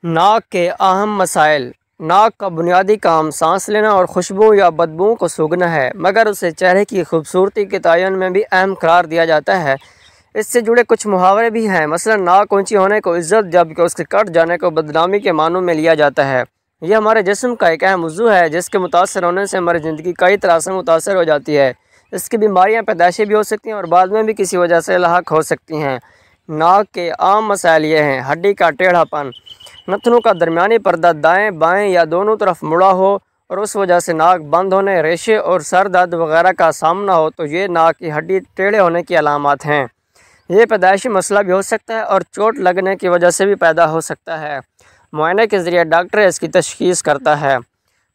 ناک کے اہم مسائل۔ ناک کا بنیادی کام سانس لینا اور خوشبو یا بدبو کو سونگھنا ہے، مگر اسے چہرے کی خوبصورتی کے تعین میں بھی اہم قرار دیا جاتا ہے۔ اس سے جڑے کچھ محاورے بھی ہیں، مثلا ناک اونچی ہونے کو عزت جبکہ اس کے کٹ جانے کو بدنامی کے معنوں میں لیا جاتا ہے۔ یہ ہمارے جسم کا ایک اہم عضو ہے جس کے متاثر ہونے سے ہماری زندگی کئی طرح سے متاثر ہو جاتی ہے۔ اس کی بیماریاں پیدائشی بھی ہو سکتی ہیں اور بعد میں بھی کسی وجہ سے لاحق ہو سکتی ہیں۔ ناک کے عام مسائل یہ ہیں: ہڈی کا ٹیڑھا پن، نتنوں کا درمیانی پردہ دائیں بائیں یا دونوں طرف مڑا ہو اور اس وجہ سے ناک بند ہونے، ریشے اور سر درد وغیرہ کا سامنا ہو تو یہ ناک کی ہڈی ٹیڑھے ہونے کی علامات ہیں۔ یہ پیدائشی مسئلہ بھی ہو سکتا ہے اور چوٹ لگنے کی وجہ سے بھی پیدا ہو سکتا ہے۔ معائنے کے ذریعے ڈاکٹر اس کی تشخیص کرتا ہے۔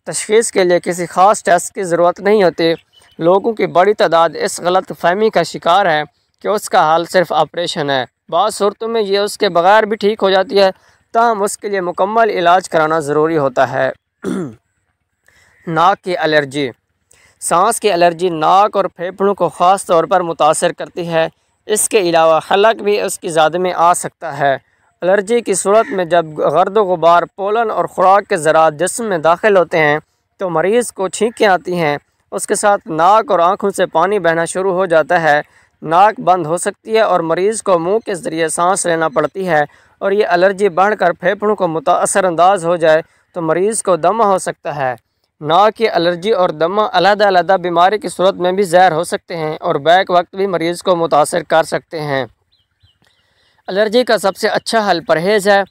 تشخیص کے لیے کسی خاص ٹیسٹ کی ضرورت نہیں ہوتی۔ لوگوں کی بڑی تعداد اس غلط فہمی کا شکار ہے کہ اس کا حل صرف آپریشن ہے۔ بعض صورتوں میں یہ اس کے بغیر بھی ٹھیک ہو جاتی ہے، تاہم اس کے لیے مکمل علاج کرانا ضروری ہوتا ہے۔ ناک کی الرجی۔ سانس کی الرجی ناک اور پھیپھڑوں کو خاص طور پر متاثر کرتی ہے۔ اس کے علاوہ حلق بھی اس کی زد میں آ سکتا ہے۔ الرجی کی صورت میں جب گرد و غبار، پولن اور خوراک کے ذرات جسم میں داخل ہوتے ہیں تو مریض کو چھینکیں آتی ہیں۔ اس کے ساتھ ناک اور آنکھوں سے پانی بہنا شروع ہو جاتا ہے، ناک بند ہو سکتی ہے اور مریض کو منہ کے ذریعے سانس لینا پڑتی ہے، اور یہ الرجی بڑھ کر پھیپھڑوں کو متاثر انداز ہو جائے تو مریض کو دمہ ہو سکتا ہے۔ ناک کی الرجی اور دمہ علیحدہ علیحدہ بیماری کی صورت میں بھی ظاہر ہو سکتے ہیں اور بیک وقت بھی مریض کو متاثر کر سکتے ہیں۔ الرجی کا سب سے اچھا حل پرہیز ہے۔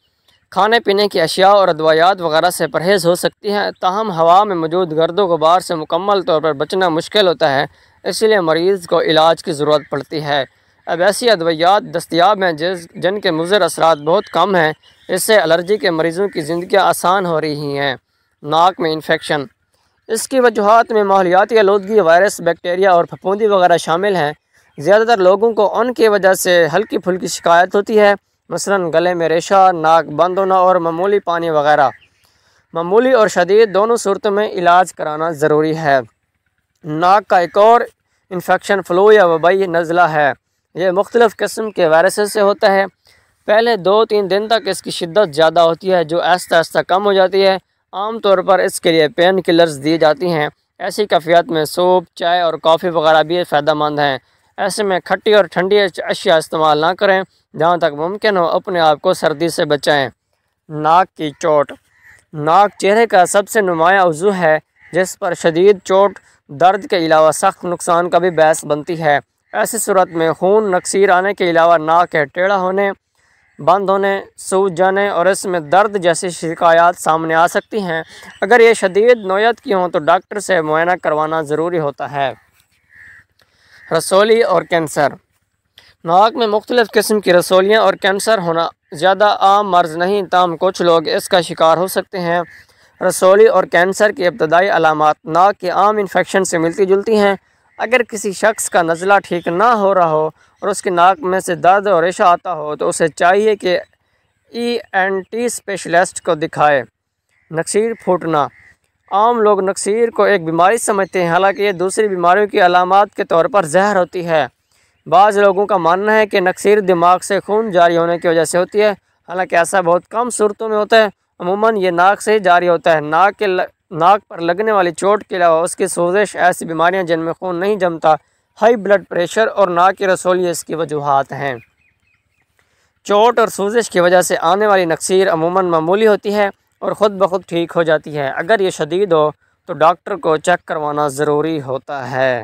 کھانے پینے کی اشیاء اور ادویات وغیرہ سے پرہیز ہو سکتی ہے، تاہم ہوا میں موجود گرد و غبار سے مکمل طور پر بچنا مشکل ہوتا ہے، اس لیے مریض کو علاج کی ضرورت پڑتی ہے۔ اب ایسی ادویات دستیاب ہیں جن کے مضر اثرات بہت کم ہیں، اس سے الرجی کے مریضوں کی زندگیاں آسان ہو رہی ہیں۔ ناک میں انفیکشن۔ اس کی وجوہات میں ماحولیاتی آلودگی، وائرس، بیکٹیریا اور پھپھوندی وغیرہ شامل ہیں۔ زیادہ تر لوگوں کو ان کی وجہ سے ہلکی پھلکی شکایت ہوتی ہے، مثلا گلے میں ریشہ، ناک بند ہونا اور معمولی پانی وغیرہ۔ معمولی اور شدید دونوں صورتوں میں علاج کرانا ضروری ہے۔ ناک کا ایک اور انفیکشن فلو یا وبائی نزلہ ہے۔ یہ مختلف قسم کے وائرسز سے ہوتا ہے۔ پہلے 2-3 دن تک اس کی شدت زیادہ ہوتی ہے جو آہستہ آہستہ کم ہو جاتی ہے۔ عام طور پر اس کے لیے پین کلرز دی جاتی ہیں۔ ایسی کیفیت میں سوپ، چائے اور کافی وغیرہ بھی فائدہ مند ہیں۔ ایسے میں کھٹی اور ٹھنڈی اشیاء استعمال نہ کریں۔ جہاں تک ممکن ہو اپنے آپ کو سردی سے بچائیں۔ ناک کی چوٹ۔ ناک چہرے کا سب سے نمایاں عضو ہے جس پر شدید چوٹ درد کے علاوہ سخت نقصان کا بھی باعث بنتی ہے۔ ایسی صورت میں خون نکسیر آنے کے علاوہ ناک کے ٹیڑھا ہونے، بند ہونے، سوج جانے اور اس میں درد جیسی شکایات سامنے آ سکتی ہیں۔ اگر یہ شدید نوعیت کی ہوں تو ڈاکٹر سے معائنہ کروانا ضروری ہوتا ہے۔ رسولی اور کینسر۔ ناک میں مختلف قسم کی رسولیاں اور کینسر ہونا زیادہ عام مرض نہیں، تاہم کچھ لوگ اس کا شکار ہو سکتے ہیں۔ رسولی اور کینسر کی ابتدائی علامات ناک کے عام انفیکشن سے ملتی جلتی ہیں۔ اگر کسی شخص کا نزلہ ٹھیک نہ ہو رہا ہو اور اس کی ناک میں سے درد اور ریشہ آتا ہو تو اسے چاہیے کہ ENT اسپیشلسٹ کو دکھائے۔ نکسیر پھوٹنا۔ عام لوگ نکسیر کو ایک بیماری سمجھتے ہیں، حالانکہ یہ دوسری بیماریوں کی علامات کے طور پر ظاہر ہوتی ہے۔ بعض لوگوں کا ماننا ہے کہ نکسیر دماغ سے خون جاری ہونے کی وجہ سے ہوتی ہے، حالانکہ ایسا بہت کم صورتوں میں ہوتا ہے۔ عموماً یہ ناک سے ہی جاری ہوتا ہے۔ ناک پر لگنے والی چوٹ کے علاوہ اس کی سوزش، ایسی بیماریاں جن میں خون نہیں جمتا، ہائی بلڈ پریشر اور ناک کی رسولی اس کی وجوہات ہیں۔ چوٹ اور سوزش کی وجہ سے آنے والی نکسیر عموماً معمولی ہوتی ہے اور خود بخود ٹھیک ہو جاتی ہے۔ اگر یہ شدید ہو تو ڈاکٹر کو چیک کروانا ضروری ہوتا ہے۔